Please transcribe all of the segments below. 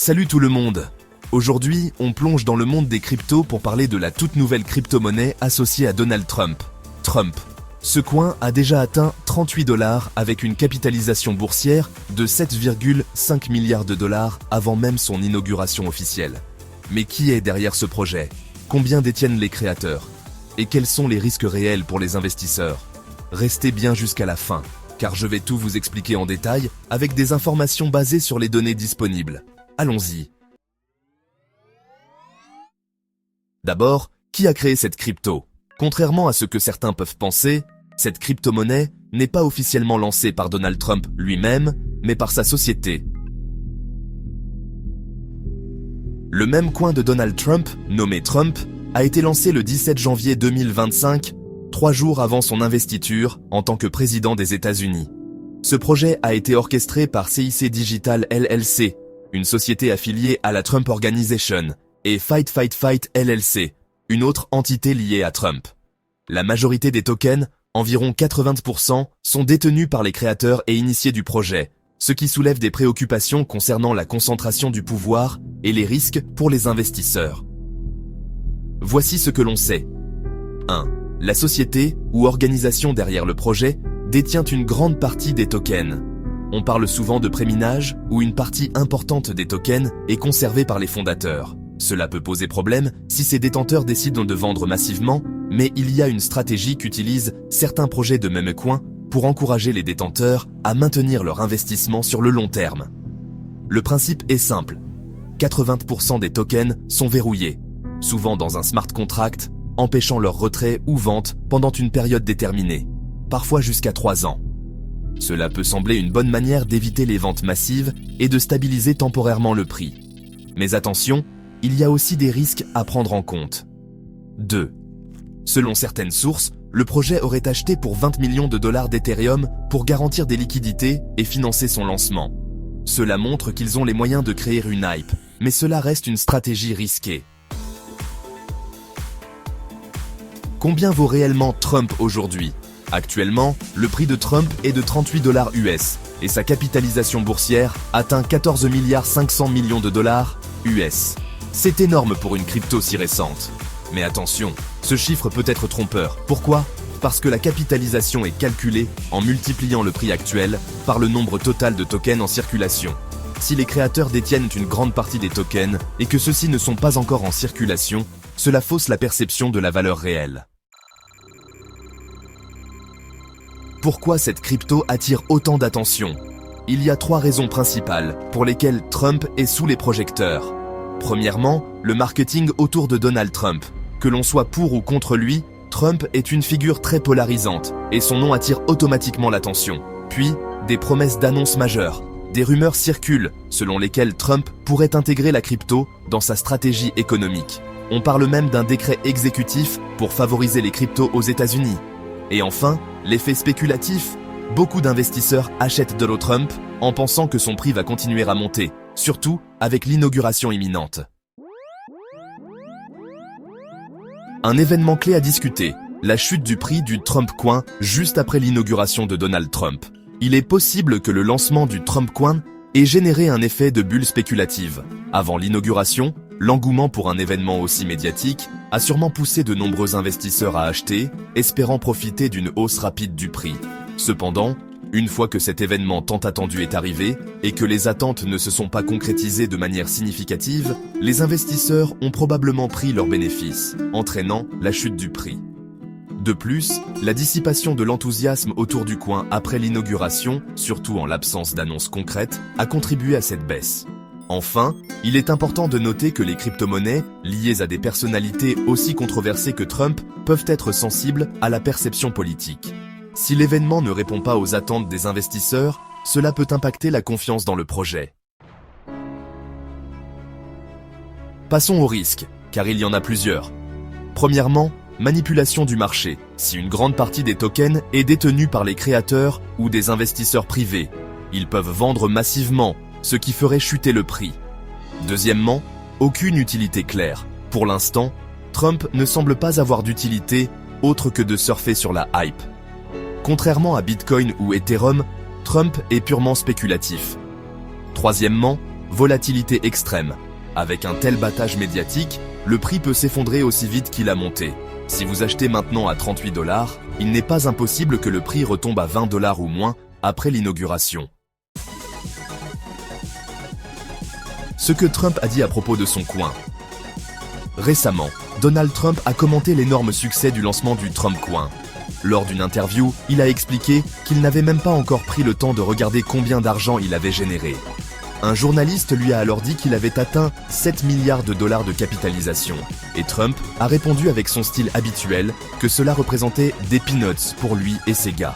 Salut tout le monde! Aujourd'hui, on plonge dans le monde des cryptos pour parler de la toute nouvelle crypto-monnaie associée à Donald Trump. Trump. Ce coin a déjà atteint 38 $ avec une capitalisation boursière de 7,5 milliards de dollars avant même son inauguration officielle. Mais qui est derrière ce projet? Combien détiennent les créateurs? Et quels sont les risques réels pour les investisseurs? Restez bien jusqu'à la fin, car je vais tout vous expliquer en détail avec des informations basées sur les données disponibles. Allons-y. D'abord, qui a créé cette crypto? Contrairement à ce que certains peuvent penser, cette crypto-monnaie n'est pas officiellement lancée par Donald Trump lui-même, mais par sa société. Le même coin de Donald Trump, nommé Trump, a été lancé le 17 janvier 2025, 3 jours avant son investiture en tant que président des États-Unis. Ce projet a été orchestré par CIC Digital LLC, une société affiliée à la Trump Organization, et Fight LLC, une autre entité liée à Trump. La majorité des tokens, environ 80%, sont détenus par les créateurs et initiés du projet, ce qui soulève des préoccupations concernant la concentration du pouvoir et les risques pour les investisseurs. Voici ce que l'on sait. 1. La société ou organisation derrière le projet détient une grande partie des tokens. On parle souvent de préminage où une partie importante des tokens est conservée par les fondateurs. Cela peut poser problème si ces détenteurs décident de vendre massivement, mais il y a une stratégie qu'utilisent certains projets de même coin pour encourager les détenteurs à maintenir leur investissement sur le long terme. Le principe est simple. 80% des tokens sont verrouillés, souvent dans un smart contract, empêchant leur retrait ou vente pendant une période déterminée, parfois jusqu'à 3 ans. Cela peut sembler une bonne manière d'éviter les ventes massives et de stabiliser temporairement le prix. Mais attention, il y a aussi des risques à prendre en compte. 2. Selon certaines sources, le projet aurait acheté pour 20 millions de dollars d'Ethereum pour garantir des liquidités et financer son lancement. Cela montre qu'ils ont les moyens de créer une hype, mais cela reste une stratégie risquée. Combien vaut réellement Trump aujourd'hui? Actuellement, le prix de Trump est de 38 $ US et sa capitalisation boursière atteint 14 500 millions de dollars US. C'est énorme pour une crypto si récente. Mais attention, ce chiffre peut être trompeur. Pourquoi? Parce que la capitalisation est calculée en multipliant le prix actuel par le nombre total de tokens en circulation. Si les créateurs détiennent une grande partie des tokens et que ceux-ci ne sont pas encore en circulation, cela fausse la perception de la valeur réelle. Pourquoi cette crypto attire autant d'attention? Il y a 3 raisons principales pour lesquelles Trump est sous les projecteurs. Premièrement, le marketing autour de Donald Trump. Que l'on soit pour ou contre lui, Trump est une figure très polarisante et son nom attire automatiquement l'attention. Puis, des promesses d'annonces majeures. Des rumeurs circulent selon lesquelles Trump pourrait intégrer la crypto dans sa stratégie économique. On parle même d'un décret exécutif pour favoriser les cryptos aux États-Unis. Et enfin, l'effet spéculatif. Beaucoup d'investisseurs achètent Donald Trump en pensant que son prix va continuer à monter, surtout avec l'inauguration imminente. Un événement clé à discuter, la chute du prix du Trump Coin juste après l'inauguration de Donald Trump. Il est possible que le lancement du Trump Coin ait généré un effet de bulle spéculative. Avant l'inauguration, l'engouement pour un événement aussi médiatique a sûrement poussé de nombreux investisseurs à acheter, espérant profiter d'une hausse rapide du prix. Cependant, une fois que cet événement tant attendu est arrivé et que les attentes ne se sont pas concrétisées de manière significative, les investisseurs ont probablement pris leurs bénéfices, entraînant la chute du prix. De plus, la dissipation de l'enthousiasme autour du coin après l'inauguration, surtout en l'absence d'annonces concrètes, a contribué à cette baisse. Enfin, il est important de noter que les crypto-monnaies, liées à des personnalités aussi controversées que Trump, peuvent être sensibles à la perception politique. Si l'événement ne répond pas aux attentes des investisseurs, cela peut impacter la confiance dans le projet. Passons aux risques, car il y en a plusieurs. Premièrement, manipulation du marché, si une grande partie des tokens est détenue par les créateurs ou des investisseurs privés. Ils peuvent vendre massivement, ce qui ferait chuter le prix. Deuxièmement, aucune utilité claire. Pour l'instant, Trump ne semble pas avoir d'utilité autre que de surfer sur la hype. Contrairement à Bitcoin ou Ethereum, Trump est purement spéculatif. Troisièmement, volatilité extrême. Avec un tel battage médiatique, le prix peut s'effondrer aussi vite qu'il a monté. Si vous achetez maintenant à 38 $, il n'est pas impossible que le prix retombe à 20 $ ou moins après l'inauguration. Ce que Trump a dit à propos de son coin. Récemment, Donald Trump a commenté l'énorme succès du lancement du Trump Coin. Lors d'une interview, il a expliqué qu'il n'avait même pas encore pris le temps de regarder combien d'argent il avait généré. Un journaliste lui a alors dit qu'il avait atteint 7 milliards de dollars de capitalisation. Et Trump a répondu avec son style habituel que cela représentait des peanuts pour lui et ses gars.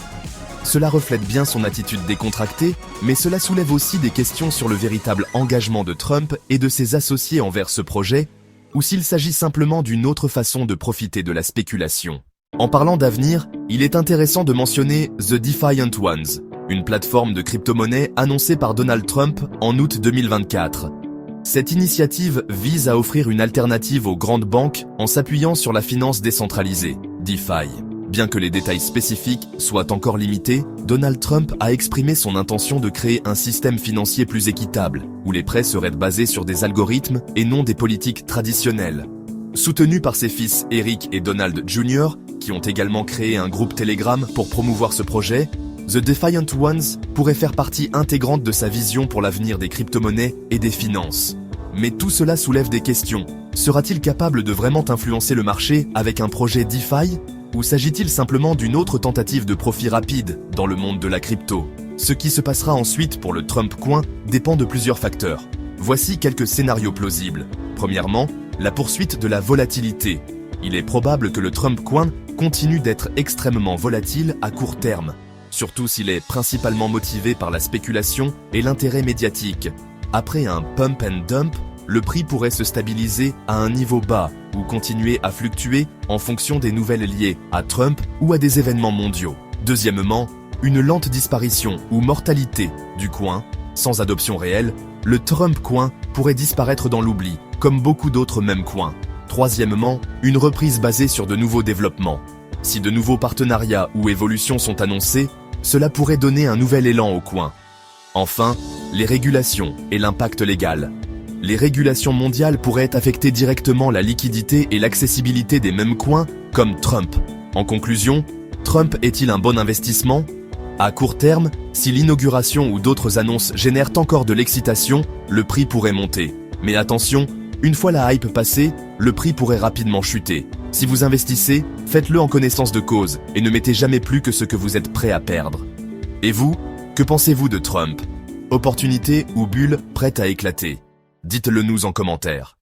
Cela reflète bien son attitude décontractée, mais cela soulève aussi des questions sur le véritable engagement de Trump et de ses associés envers ce projet, ou s'il s'agit simplement d'une autre façon de profiter de la spéculation. En parlant d'avenir, il est intéressant de mentionner The Defiant Ones, une plateforme de crypto-monnaie annoncée par Donald Trump en août 2024. Cette initiative vise à offrir une alternative aux grandes banques en s'appuyant sur la finance décentralisée, DeFi. Bien que les détails spécifiques soient encore limités, Donald Trump a exprimé son intention de créer un système financier plus équitable, où les prêts seraient basés sur des algorithmes et non des politiques traditionnelles. Soutenu par ses fils Eric et Donald Jr., qui ont également créé un groupe Telegram pour promouvoir ce projet, The Defiant Ones pourrait faire partie intégrante de sa vision pour l'avenir des crypto-monnaies et des finances. Mais tout cela soulève des questions. Sera-t-il capable de vraiment influencer le marché avec un projet DeFi ? Ou s'agit-il simplement d'une autre tentative de profit rapide dans le monde de la crypto? Ce qui se passera ensuite pour le Trump Coin dépend de plusieurs facteurs. Voici quelques scénarios plausibles. Premièrement, la poursuite de la volatilité. Il est probable que le Trump Coin continue d'être extrêmement volatile à court terme, surtout s'il est principalement motivé par la spéculation et l'intérêt médiatique. Après un pump and dump, le prix pourrait se stabiliser à un niveau bas ou continuer à fluctuer en fonction des nouvelles liées à Trump ou à des événements mondiaux. Deuxièmement, une lente disparition ou mortalité du coin. Sans adoption réelle, le Trump Coin pourrait disparaître dans l'oubli, comme beaucoup d'autres mêmes coins. Troisièmement, une reprise basée sur de nouveaux développements. Si de nouveaux partenariats ou évolutions sont annoncés, cela pourrait donner un nouvel élan au coin. Enfin, les régulations et l'impact légal. Les régulations mondiales pourraient affecter directement la liquidité et l'accessibilité des mêmes coins, comme Trump. En conclusion, Trump est-il un bon investissement? À court terme, si l'inauguration ou d'autres annonces génèrent encore de l'excitation, le prix pourrait monter. Mais attention, une fois la hype passée, le prix pourrait rapidement chuter. Si vous investissez, faites-le en connaissance de cause et ne mettez jamais plus que ce que vous êtes prêt à perdre. Et vous, que pensez-vous de Trump? Opportunité ou bulle prête à éclater? Dites-le nous en commentaire.